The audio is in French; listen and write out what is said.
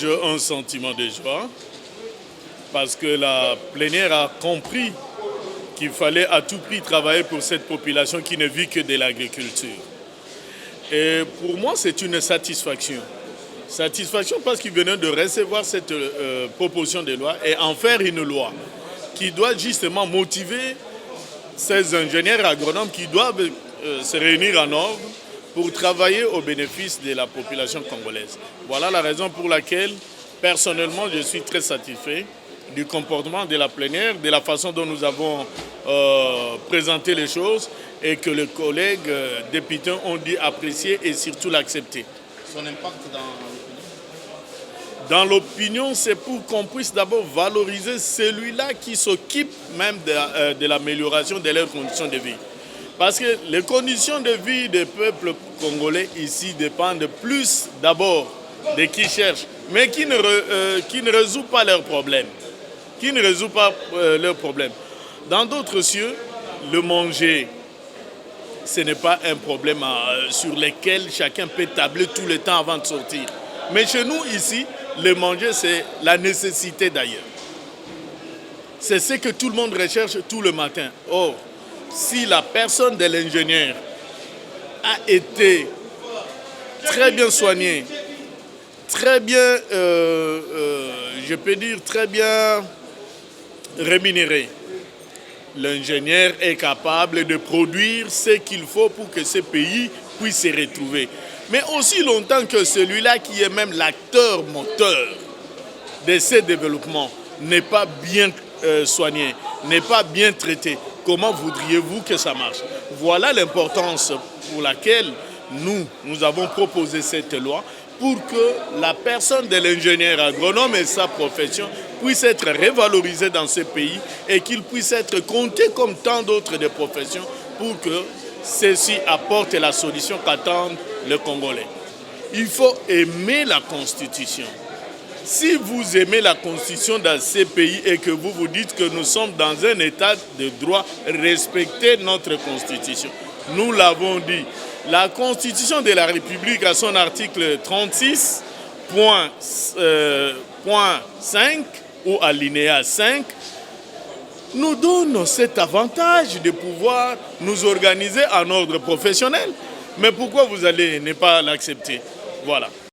partage un sentiment de joie parce que la plénière a compris qu'il fallait à tout prix travailler pour cette population qui ne vit que de l'agriculture. Et pour moi, c'est une satisfaction. Satisfaction parce qu'ils venaient de recevoir cette proposition de loi et en faire une loi qui doit justement motiver ces ingénieurs agronomes qui doivent se réunir en ordre pour travailler au bénéfice de la population congolaise. Voilà la raison pour laquelle, personnellement, je suis très satisfait du comportement de la plénière, de la façon dont nous avons présenté les choses et que les collègues députés ont dit apprécier et surtout l'accepter. Son impact dans l'opinion, c'est pour qu'on puisse d'abord valoriser celui-là qui s'occupe même de l'amélioration de leurs conditions de vie. Parce que les conditions de vie des peuples congolais ici dépendent plus d'abord de qui cherchent, mais qui ne résout pas leurs problèmes. Dans d'autres cieux, le manger, ce n'est pas un problème sur lequel chacun peut tabler tout le temps avant de sortir. Mais chez nous, ici, le manger, c'est la nécessité d'ailleurs. C'est ce que tout le monde recherche tout le matin. Or, si la personne de l'ingénieur a été très bien soignée, très bien, je peux dire très bien rémunérée, l'ingénieur est capable de produire ce qu'il faut pour que ce pays puisse se retrouver. Mais aussi longtemps que celui-là qui est même l'acteur moteur de ce développement n'est pas bien soigné, n'est pas bien traité, comment voudriez-vous que ça marche? Voilà l'importance pour laquelle nous avons proposé cette loi pour que la personne de l'ingénieur agronome et sa profession puisse être revalorisée dans ce pays et qu'il puisse être compté comme tant d'autres de professions pour que ceci apporte la solution qu'attendent les Congolais. Il faut aimer la Constitution. Si vous aimez la Constitution dans ces pays et que vous vous dites que nous sommes dans un état de droit, respectez notre Constitution. Nous l'avons dit. La Constitution de la République, à son article 36.5 ou alinéa 5, nous donne cet avantage de pouvoir nous organiser en ordre professionnel. Mais pourquoi vous allez ne pas l'accepter? Voilà.